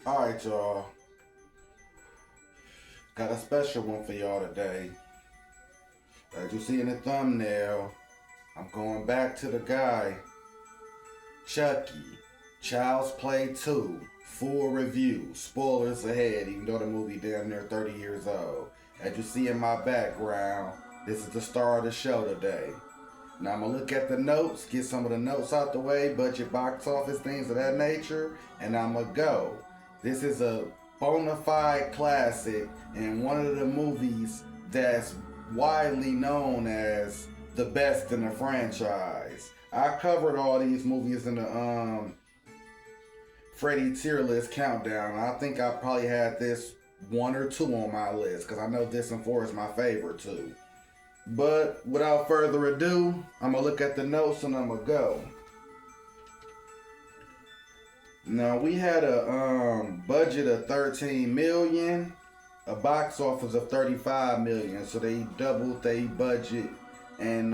Alright, y'all. Got a special one for y'all today. As you see in the thumbnail, I'm going back to the guy, Chucky. Child's Play 2. Full review. Spoilers ahead, even though the movie damn near 30 years old. As you see in my background, this is the star of the show today. Now I'm going to look at the notes, get some of the notes out the way, budget, box office, things of that nature, and I'm going to go. This is a bona fide classic and one of the movies that's widely known as the best in the franchise. I covered all these movies in the Freddy tier list countdown. I think I probably had this one or two on my list because I know this and 4 is my favorite too. But without further ado, I'm going to look at the notes and I'm going to go. Now, we had a budget of $13 million, a box office of $35 million. So they doubled their budget and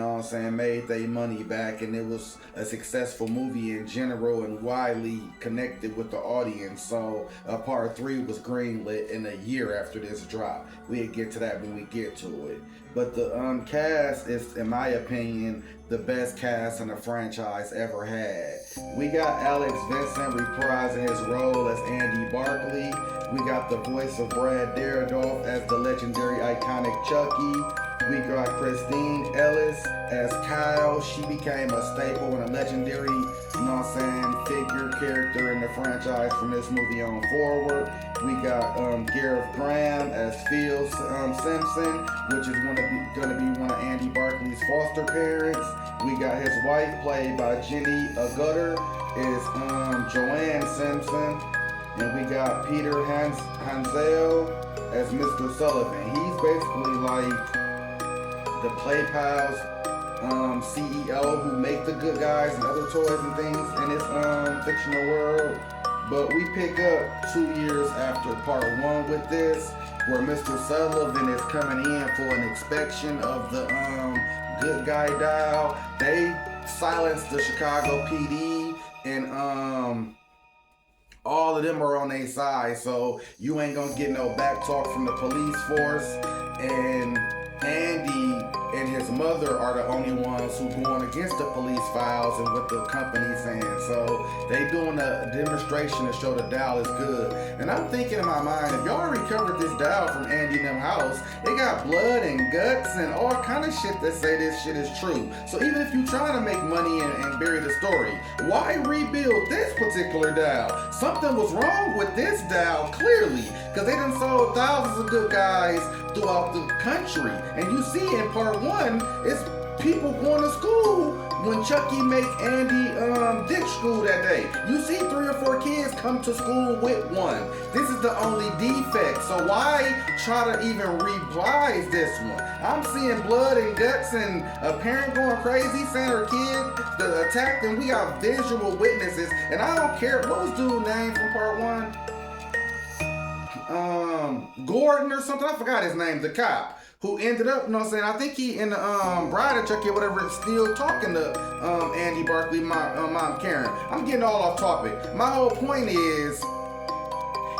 made their money back, and it was a successful movie in general and widely connected with the audience. So part 3 was greenlit in a year after this drop. We'll get to that when we get to it. But the cast is, in my opinion, the best cast in the franchise ever had. We got Alex Vincent reprising his role as Andy Barclay. We got the voice of Brad Dourif as the legendary iconic Chucky. We got Christine Ellis as Kyle. She became a staple and a legendary, figure character in the franchise from this movie on forward. We got Gareth Graham as Phil Simpson, which is going to be one of Andy Barclay's foster parents. We got his wife, played by Jenny Agutter, is Joanne Simpson. And we got Peter Hansel as Mr. Sullivan. He's basically like the Playpals CEO who make the good guys and other toys and things in this fictional world. But we pick up 2 years after part 1 with this, where Mr. Sullivan is coming in for an inspection of the good guy dial. They silenced the Chicago PD, and all of them are on their side, so you ain't gonna get no back talk from the police force. And Andy and his mother are the only ones who going against the police files and what the company's saying. So they doing a demonstration to show the dial is good. And I'm thinking in my mind, if y'all recovered this dial from Andy and them house, it got blood and guts and all kind of shit that say this shit is true. So even if you trying to make money and bury the story, why rebuild this particular dial? Something was wrong with this dial, clearly, because they done sold thousands of good guys throughout the country. And you see in part 1, it's people going to school when Chucky make Andy ditch school that day. You see 3 or 4 kids come to school with one. This is the only defect. So why try to even revise this one? I'm seeing blood and guts and a parent going crazy saying her kid attacked, and we got visual witnesses. And I don't care, what was dude's name from part 1? Gordon or something, I forgot his name, the cop, who ended up, I think he in the Bride of Chucky or whatever, still talking to Andy Barclay, my mom Karen. I'm getting all off topic. My whole point is,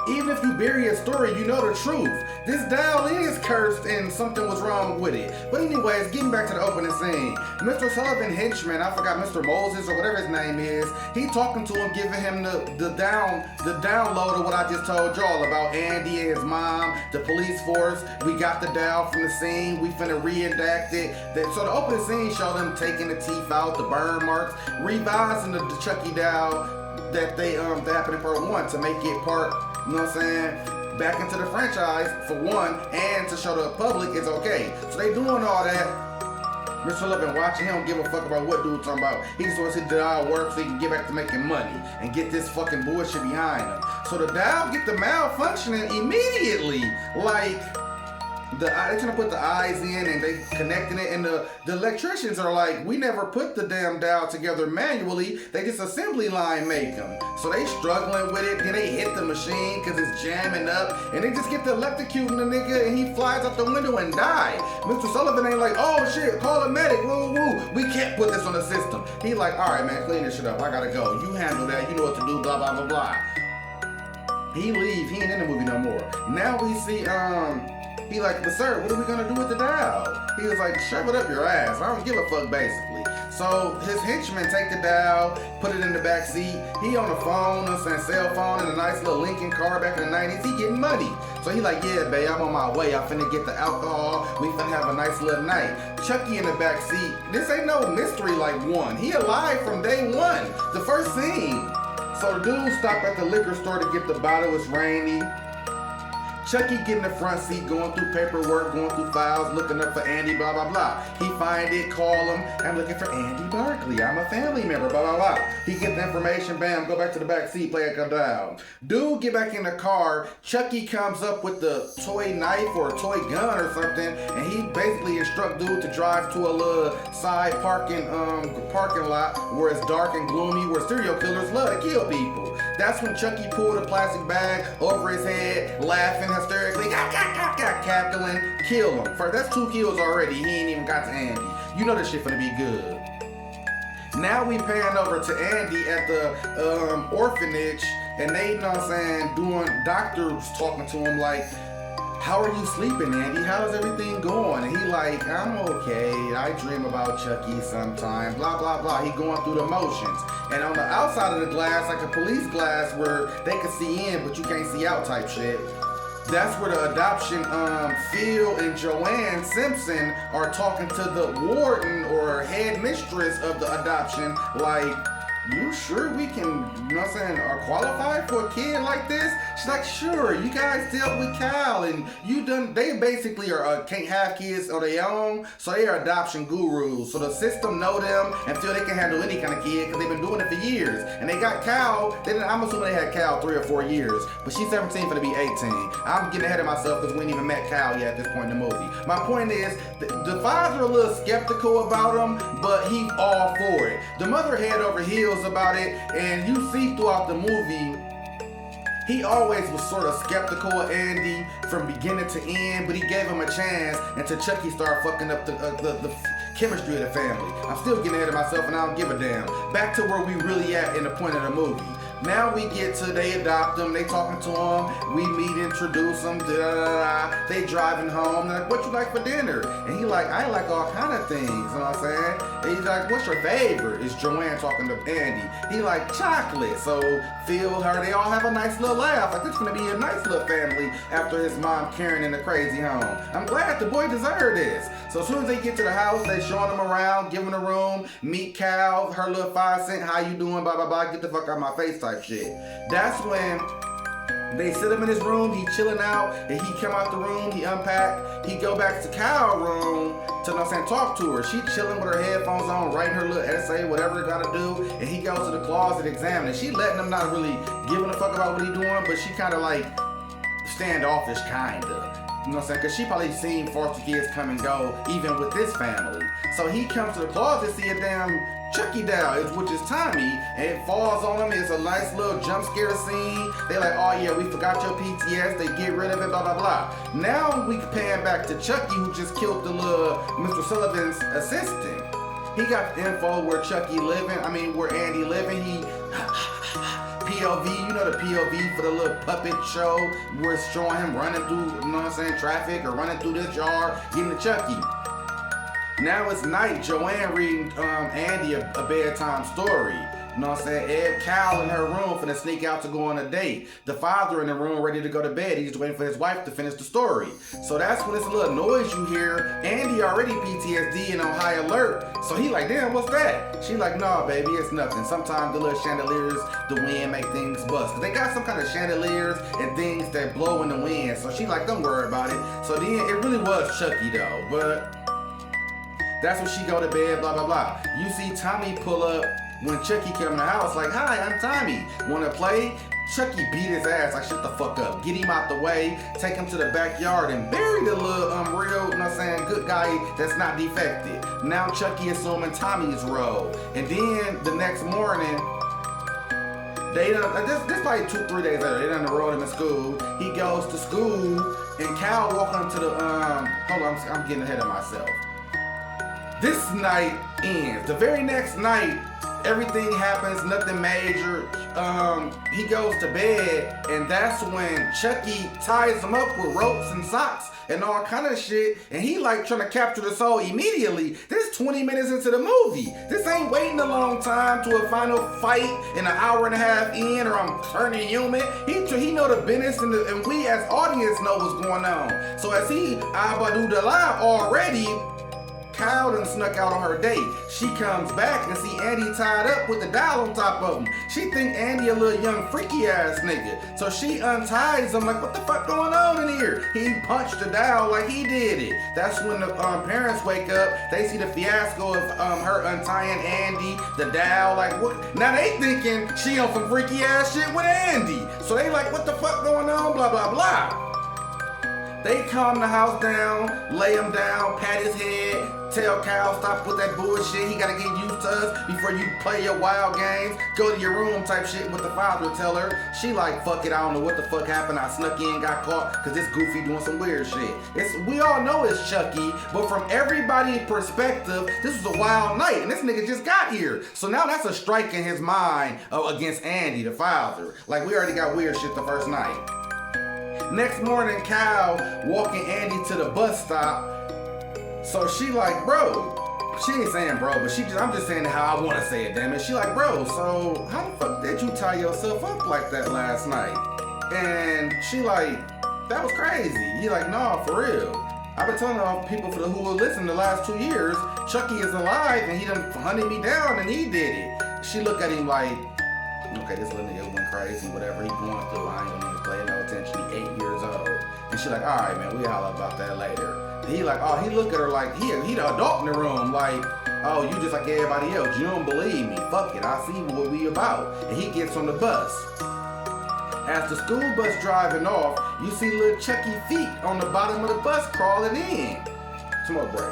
even if you bury a story, you know the truth. This dial is cursed and something was wrong with it. But anyways, getting back to the opening scene. Mr. Sullivan henchman, I forgot, Mr. Moses or whatever his name is, he talking to him, giving him the download of what I just told y'all about Andy and his mom, the police force. We got the dial from the scene. We finna reenact it. So the opening scene showed them taking the teeth out, the burn marks, revising the Chucky dial that they that happened in part 1 to make it part, back into the franchise for one, and to show the public it's okay. So they doing all that. Mr. Sullivan watching, he don't give a fuck about what dude's talking about. He just wants to see the dial work so he can get back to making money and get this fucking bullshit behind him. So the dial get the malfunctioning immediately. Like, they trying to put the eyes in and they connecting it, and the electricians are like, we never put the damn dial together manually, they just assembly line make them. So they struggling with it, then they hit the machine because it's jamming up, and they just get to electrocuting the nigga and he flies out the window and die. Mr. Sullivan ain't like, oh shit, call a medic, woo woo, we can't put this on the system. He like, alright man, clean this shit up, I gotta go. You handle that, you know what to do, blah blah blah blah. He leave. He ain't in the movie no more. Now we see he like, but sir, what are we gonna do with the dial? He was like, shove it up your ass. I don't give a fuck, basically. So his henchmen take the dial, put it in the back seat. He on the phone, cell phone, in a nice little Lincoln car back in the 90s. He getting money. So he like, yeah, babe, I'm on my way. I finna get the alcohol. We finna have a nice little night. Chucky in the back seat. This ain't no mystery like one. He alive from day one. The first scene. So the dude stop at the liquor store to get the bottle. It's rainy. Chucky get in the front seat, going through paperwork, going through files, looking up for Andy, blah, blah, blah. He find it, call him, I'm looking for Andy Barkley. I'm a family member, blah, blah, blah. He get the information, bam, go back to the back seat, play a dial. Dude get back in the car, Chucky comes up with the toy knife or a toy gun or something, and he basically instruct dude to drive to a little side parking lot where it's dark and gloomy, where serial killers love to kill people. That's when Chucky pulled a plastic bag over his head, laughing hysterically, cackling, kill him. First, that's 2 kills already. He ain't even got to Andy. You know this shit finna be good. Now we pan over to Andy at the orphanage, and they, you know what I'm saying, doing doctors talking to him like, how are you sleeping, Andy? How's everything going? And he like, I'm okay. I dream about Chucky sometimes. Blah, blah, blah. He going through the motions. And on the outside of the glass, like a police glass where they can see in, but you can't see out type shit. That's where the adoption, Phil and Joanne Simpson are talking to the warden or head mistress of the adoption, like, you sure we can, you know what I'm saying, are qualified for a kid like this? She's like, sure, you guys dealt with Cal and they basically are can't have kids on their own, so they are adoption gurus. So the system know them and feel they can handle any kind of kid because they've been doing it for years. And they got Cal, I'm assuming they had Cal 3 or 4 years, but she's 17 for to be 18. I'm getting ahead of myself because we ain't even met Cal yet at this point in the movie. My point is, the fathers are a little skeptical about him, but he's all for it. The mother head over heels about it, and you see throughout the movie he always was sort of skeptical of Andy from beginning to end, but he gave him a chance until Chucky started fucking up the chemistry of the family. I'm still getting ahead of myself and I don't give a damn. Back to where we really at in the point of the movie. Now we get to, they adopt him, they talking to him, we meet, introduce him, they driving home, they're like, what you like for dinner? And he like, I like all kind of things, you know what I'm saying? And he's like, what's your favorite? It's Joanne talking to Andy. He like, chocolate. So Phil, her, they all have a nice little laugh. Like, this is gonna be a nice little family after his mom Karen in the crazy home. I'm glad the boy deserved this. So as soon as they get to the house, they showing him around, giving a room, meet Cal, her little 5 cent, how you doing, blah, blah, blah, get the fuck out of my face type shit. That's when they sit him in his room, he chilling out, and he come out the room, he unpack, he go back to Cal's room to, you know what I'm saying, talk to her. She chilling with her headphones on, writing her little essay, whatever it gotta do, and he goes to the closet examining. She letting him not really giving a fuck about what he doing, but she kinda like standoffish kinda. You know what I'm saying? Because she probably seen foster kids come and go, even with this family. So he comes to the closet, see a damn Chucky doll, which is Tommy, and it falls on him. It's a nice little jump scare scene. They like, oh yeah, we forgot your PTS. They get rid of it, blah, blah, blah. Now we pan back to Chucky, who just killed the little Mr. Sullivan's assistant. He got the info where Chucky living, where Andy living. He POV, you know the POV for the little puppet show where it's showing him running through, you know what I'm saying, traffic or running through this yard, getting to Chucky. Now it's night, Joanne reading Andy a bedtime story. You know what I'm saying? Cal in her room finna sneak out to go on a date. The father in the room ready to go to bed. He's just waiting for his wife to finish the story. So that's when it's a little noise you hear. Andy already PTSD and on high alert. So he like, damn, what's that? She like, nah, baby, it's nothing. Sometimes the little chandeliers, the wind make things bust. Cause they got some kind of chandeliers and things that blow in the wind. So she like, don't worry about it. So then it really was Chucky though. But that's when she go to bed, blah, blah, blah. You see Tommy pull up when Chucky come in the house like, hi, I'm Tommy. Wanna play? Chucky beat his ass like, shut the fuck up. Get him out the way, take him to the backyard and bury the little real, you know what I'm saying, good guy that's not defected. Now Chucky assuming Tommy's role. And then the next morning, they done, this probably 2-3 days later, they done enrolled him in school. He goes to school and Cal walking to the, hold on, I'm getting ahead of myself. This night ends. The very next night, Everything happens, nothing major. He goes to bed, and that's when Chucky ties him up with ropes and socks and all kind of shit, and he like trying to capture the soul immediately. This 20 minutes into the movie. This ain't waiting a long time to a final fight in an hour and a half in, or I'm turning human. He know the business, and we as audience know what's going on. So as he Abadu Dalam already, Kyle done snuck out on her date. She comes back and see Andy tied up with the doll on top of him. She think Andy a little young freaky ass nigga. So she unties him like, what the fuck going on in here? He punched the doll like he did it. That's when the parents wake up. They see the fiasco of her untying Andy, the doll, like what? Now they thinking she on some freaky ass shit with Andy. So they like, what the fuck going on? Blah, blah, blah. They calm the house down, lay him down, pat his head, tell Kyle stop with that bullshit. He gotta get used to us before you play your wild games. Go to your room type shit with the father tell her. She like, fuck it, I don't know what the fuck happened. I snuck in, got caught, cause this Goofy doing some weird shit. We all know it's Chucky, but from everybody's perspective, this was a wild night, and this nigga just got here. So now that's a strike in his mind against Andy, the father. Like, we already got weird shit the first night. Next morning, Kyle walking Andy to the bus stop. So she like, bro, she ain't saying bro, but I'm just saying how I want to say it, damn it. She like, bro, so how the fuck did you tie yourself up like that last night? And she like, that was crazy. He like, nah, for real. I've been telling all people who will listen the last 2 years, Chucky is alive and he done hunted me down and he did it. She look at him like, okay, this little nigga went crazy, whatever he going through, I ain't gonna pay no attention, he 8 years old. And she like, all right, man, we holler about that later. And he like, oh, he look at her like, he the adult in the room, like, oh, you just like everybody else, you don't believe me, fuck it, I see what we about. And he gets on the bus. As the school bus driving off, you see little Chucky feet on the bottom of the bus crawling in. Smoke break.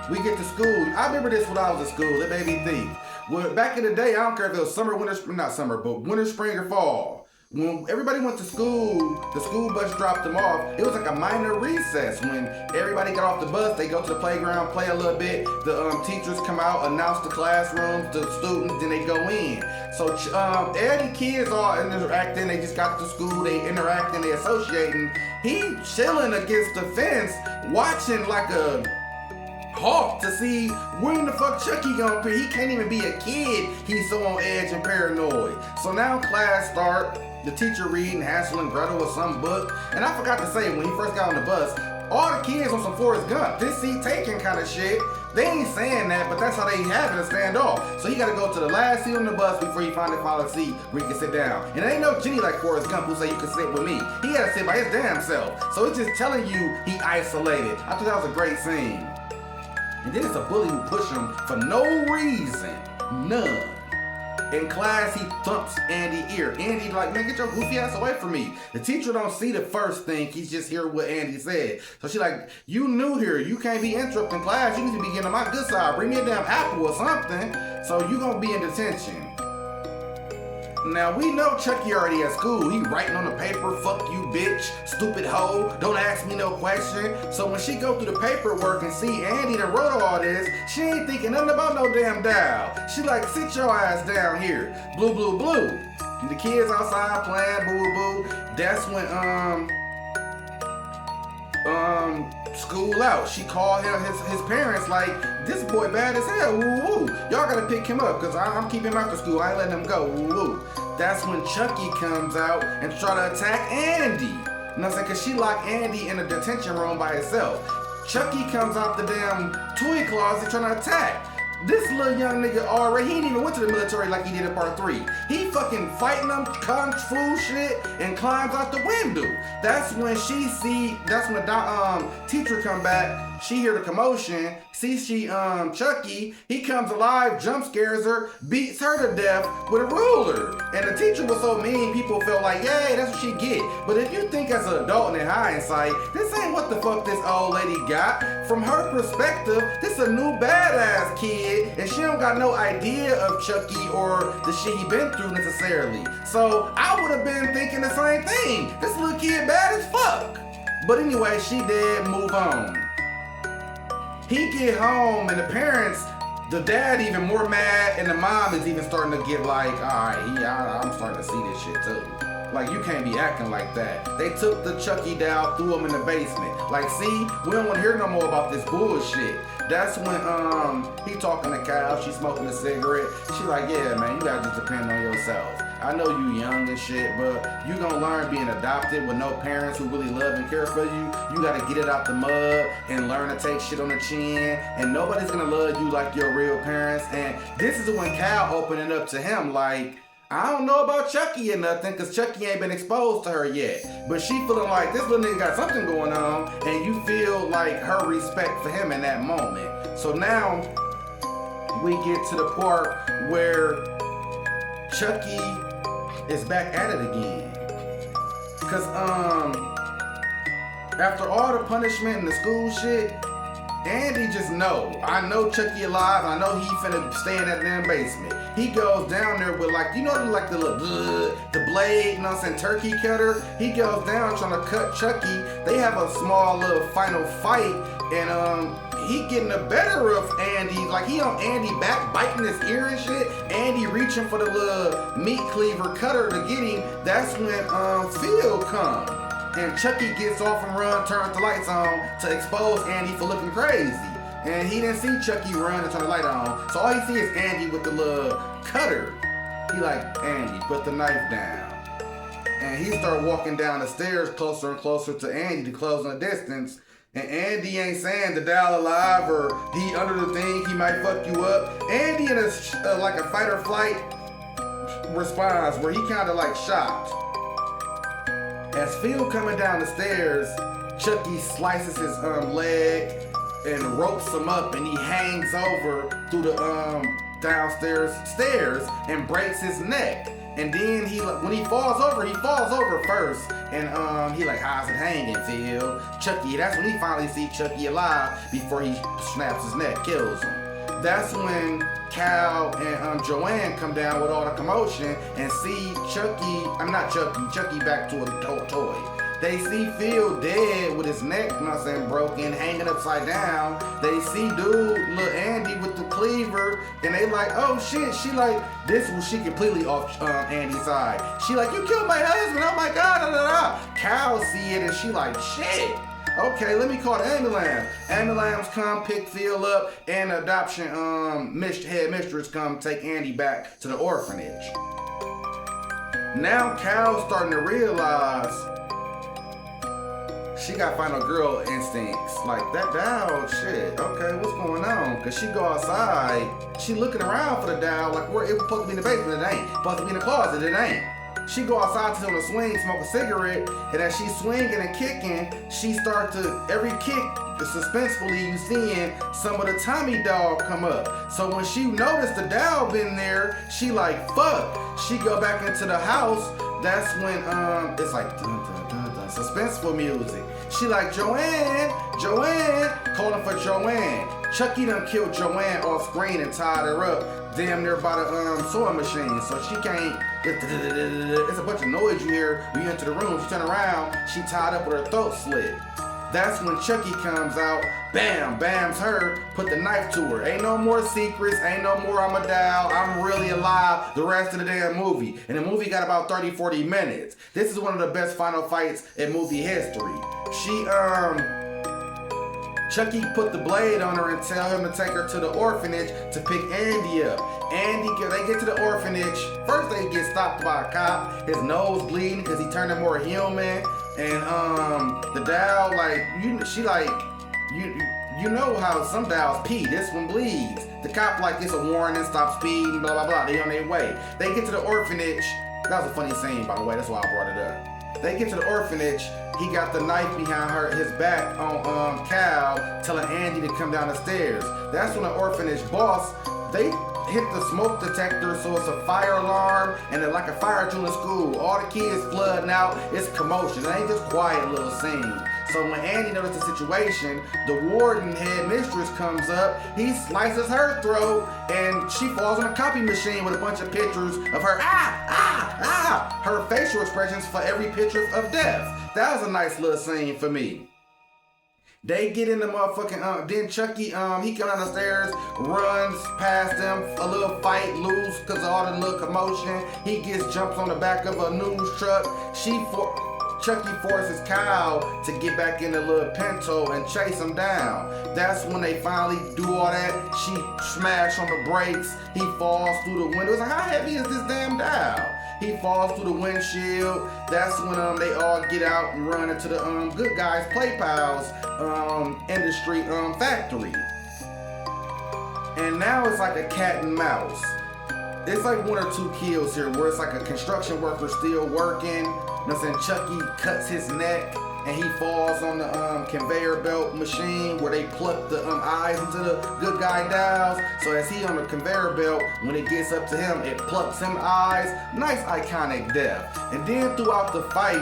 We get to school. I remember this when I was in school. It made me think. Well, back in the day, I don't care if it was summer, winter, not summer, but winter, spring, or fall. When everybody went to school, the school bus dropped them off. It was like a minor recess. When everybody got off the bus, they go to the playground, play a little bit. The teachers come out, announce the classrooms, the students, then they go in. So Eddie kids are interacting. They just got to school. They interacting. They associating. He chilling against the fence, watching like a hawk to see when the fuck Chucky gonna appear. He can't even be a kid. He's so on edge and paranoid. So now class start. The teacher reading Hansel and Gretel or some book. And I forgot to say, when he first got on the bus, all the kids on some Forrest Gump, this seat taking kind of shit. They ain't saying that, but that's how they have it, a standoff. So he gotta go to the last seat on the bus before he finally find a seat where he can sit down. And there ain't no genie like Forrest Gump who say you can sit with me. He had to sit by his damn self. So it's just telling you he isolated. I thought that was a great scene. And then it's a bully who pushed him for no reason. None. In class, he thumps Andy's ear. Andy like, man, get your goofy ass away from me. The teacher don't see the first thing. He's just hear what Andy said. So she like, you new here. You can't be interrupting class. You need to be getting on my good side. Bring me a damn apple or something. So you gonna be in detention. Now we know Chucky already at school. He writing on the paper, fuck you bitch, stupid hoe, don't ask me no question. So when she go through the paperwork and see Andy that wrote all this, she ain't thinking nothing about no damn doll. She like, sit your ass down here. Blue, blue, blue. And the kids outside playing, boo, boo, boo. That's when, school out. She called him, his parents like, this boy bad as hell, woo woo. Y'all gotta pick him up, cause I'm keeping him after school. I ain't letting him go, woo woo. That's when Chucky comes out and try to attack Andy. You know what I'm saying? Cause she locked Andy in a detention room by herself. Chucky comes out the damn toy closet trying to attack. This little young nigga already, he ain't even went to the military like he did in part 3. He fucking fighting them kung fu shit and climbs out the window. That's when that's when the teacher come back. She hear the commotion, sees Chucky, he comes alive, jump scares her, beats her to death with a ruler. And the teacher was so mean, people felt like, yay, that's what she get. But if you think as an adult and in hindsight, this ain't what the fuck this old lady got. From her perspective, this a new badass kid, and she don't got no idea of Chucky or the shit he been through necessarily. So I would have been thinking the same thing. This little kid bad as fuck. But anyway, she did, move on. He get home and the parents, the dad even more mad, and the mom is even starting to get like, all right, I'm starting to see this shit too. Like, you can't be acting like that. They took the Chucky doll, threw him in the basement. Like, see, we don't want to hear no more about this bullshit. That's when he talking to Kyle, she smoking a cigarette. She like, yeah, man, you gotta just depend on yourself. I know you young and shit, but you gonna learn being adopted with no parents who really love and care for you. You gotta get it out the mud and learn to take shit on the chin. And nobody's gonna love you like your real parents. And this is when Kyle opening up to him like, I don't know about Chucky or nothing, because Chucky ain't been exposed to her yet. But she feeling like this little nigga got something going on, and you feel like her respect for him in that moment. So now we get to the part where Chucky is back at it again. Cause after all the punishment and the school shit, Andy just I know Chucky alive. I know he finna stay in that damn basement. He goes down there with like, you know, like the little the blade, you know what I'm saying, turkey cutter. He goes down trying to cut Chucky. They have a small little final fight, and he getting the better of Andy. Like, he on Andy back biting his ear and shit. Andy reaching for the little meat cleaver cutter to get him. That's when Phil comes. And Chucky gets off and run, turns the lights on to expose Andy for looking crazy. And he didn't see Chucky run and turn the light on. So all he see is Andy with the little cutter. He like, Andy, put the knife down. And he start walking down the stairs closer and closer to Andy to close on the distance. And Andy ain't saying the doll alive or he under the thing, he might fuck you up. Andy in a like a fight or flight response where he kind of like shocked. As Phil coming down the stairs, Chucky slices his leg and ropes him up, and he hangs over through the downstairs stairs and breaks his neck. And then when he falls over first, and he like, how's it hanging, Phil? Chucky, that's when he finally see Chucky alive before he snaps his neck, kills him. That's when Cal and Joanne come down with all the commotion and see Chucky back to a toy. They see Phil dead with his neck, you know what I'm saying, broken, hanging upside down. They see dude, little Andy with the cleaver, and they like, oh shit. She like, this was she completely off Andy's side. She like, you killed my husband, oh my god, da da da. Cal see it and she like, shit. Okay, let me call the ambulance. Ambulance come pick Phil up, and adoption head mistress come take Andy back to the orphanage. Now Cal's starting to realize she got final girl instincts. Like, that doll, shit, okay, what's going on? Cause she go outside, she looking around for the doll, like where it was supposed to be in the basement, it ain't. Supposed to be in the closet, it ain't. She go outside to on a swing, smoke a cigarette, and as she's swinging and kicking, she start to, every kick, suspensefully you seeing some of the Tommy doll come up. So when she noticed the doll been there, she like, fuck. She go back into the house, that's when it's like dun dun dun dun, suspenseful music. She like, Joanne, calling for Joanne. Chucky done killed Joanne off screen and tied her up damn near by the sewing machine, so she can't. It's a bunch of noise you hear when you enter the room. She turn around, she tied up with her throat slit. That's when Chucky comes out, bam, bams her, put the knife to her. Ain't no more secrets, ain't no more I'm a doll, I'm really alive the rest of the damn movie. And the movie got about 30-40 minutes. This is one of the best final fights in movie history. Chucky put the blade on her and tell him to take her to the orphanage to pick Andy up. They get to the orphanage. First they get stopped by a cop. His nose bleeding because he turned him more human. And the doll, like, she like, you know how some dolls pee. This one bleeds. The cop like, it's a warning, stop speeding, blah blah blah. They on their way. They get to the orphanage. That was a funny scene, by the way. That's why I brought it up. They get to the orphanage. He got the knife behind his back on Cal, telling Andy to come down the stairs. That's when the orphanage boss, they hit the smoke detector, so it's a fire alarm, and they're like a fire drill in school. All the kids flooding out, it's commotion. It ain't just quiet little scene. So when Andy noticed the situation, the warden head mistress comes up, he slices her throat, and she falls on a copy machine with a bunch of pictures of her, her facial expressions for every picture of death. That was a nice little scene for me. They get in the motherfucking, then Chucky, he come down the stairs, runs past them, a little fight, lose because of all the little commotion. He jumps on the back of a news truck. Chucky forces Kyle to get back in the little Pinto and chase him down. That's when they finally do all that. She smash on the brakes. He falls through the window. It's like, how heavy is this damn dial? He falls through the windshield. That's when they all get out and run into the good guys Play Pals industry factory. And now it's like a cat and mouse. It's like one or two kills here where it's like a construction worker still working. You know what I'm saying? Chucky cuts his neck and he falls on the conveyor belt machine where they pluck the eyes into the good guy dials. So as he on the conveyor belt, when it gets up to him, it plucks him eyes. Nice iconic death. And then throughout the fight,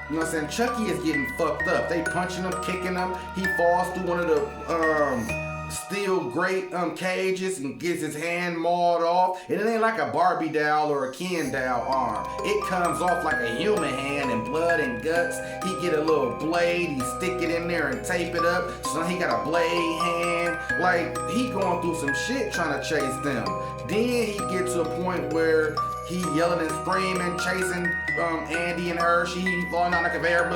you know what I'm saying, Chucky is getting fucked up. They punching him, kicking him. He falls through one of the steel grate cages and gets his hand mauled off. And it ain't like a Barbie doll or a Ken doll arm. It comes off like a human hand and blood and guts. He get a little blade, he stick it in there and tape it up. So now he got a blade hand. Like, he going through some shit trying to chase them. Then he gets to a point where he yelling and screaming, chasing Andy and her. She falling down the conveyor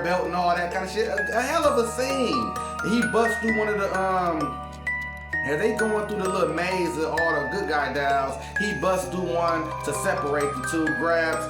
belt and all that kind of shit. A hell of a scene. He busts through one of the as they going through the little maze of all the good guy dials, he busts through one to separate the two,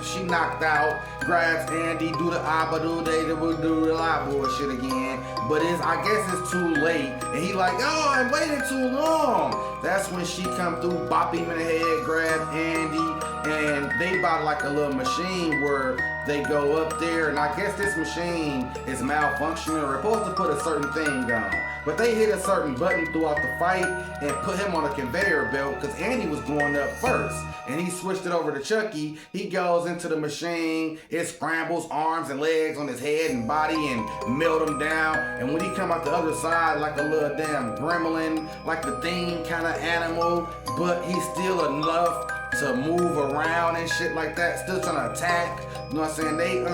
she knocked out, grabs Andy, do the abadu, they will do the lie bullshit again. But I guess it's too late. And he like, oh, I waited too long. That's when she come through, bop him in the head, grab Andy, and they bought like a little machine where they go up there, and I guess this machine is malfunctioning or supposed to put a certain thing on. But they hit a certain button throughout the fight and put him on a conveyor belt because Andy was going up first. And he switched it over to Chucky. He goes into the machine, it scrambles arms and legs on his head and body and melt him down. And when he come out the other side like a little damn gremlin, like the Thing kind of animal, but he's still enough to move around and shit like that, still trying to attack. You know what I'm saying? They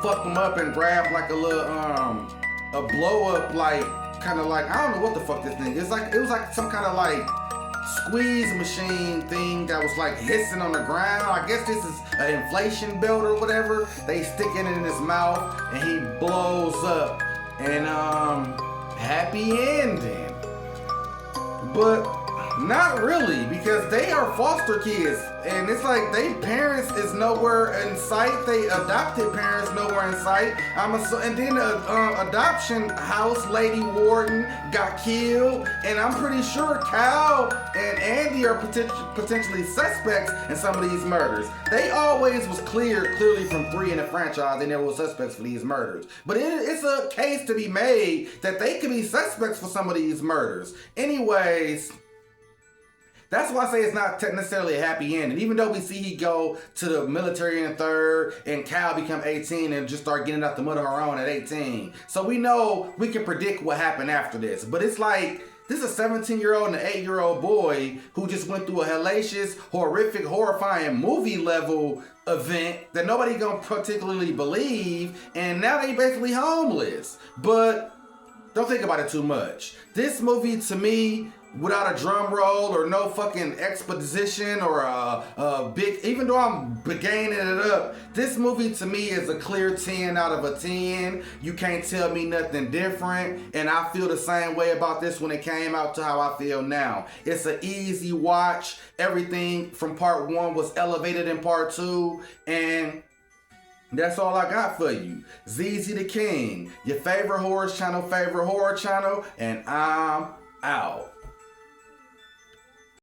fuck him up and grab like a little a blow up, like kind of like, I don't know what the fuck this thing is. Like, it was like some kind of like squeeze machine thing that was like hissing on the ground. I guess this is an inflation belt or whatever. They stick it in his mouth and he blows up. And happy ending. But not really, because they are foster kids, and it's like they parents is nowhere in sight. They adopted parents nowhere in sight. And then the adoption house lady warden got killed, and I'm pretty sure Kyle and Andy are potentially suspects in some of these murders. They always was clearly from 3 in the franchise, they never were suspects for these murders. But it's a case to be made that they could be suspects for some of these murders. Anyways, that's why I say it's not necessarily a happy ending. Even though we see he go to the military in 3rd and Cal become 18 and just start getting out the mud of her own at 18. So we know, we can predict what happened after this. But it's like, this is a 17-year-old and an 8-year-old boy who just went through a hellacious, horrific, horrifying movie level event that nobody gonna particularly believe. And now they basically homeless. But don't think about it too much. This movie, to me, without a drum roll or no fucking exposition or a big, even though I'm gaining it up, this movie to me is a clear 10 out of a 10. You can't tell me nothing different, and I feel the same way about this when it came out to how I feel now. It's an easy watch. Everything from part 1 was elevated in part 2, and that's all I got for you. ZZ the King, your favorite horror channel, and I'm out.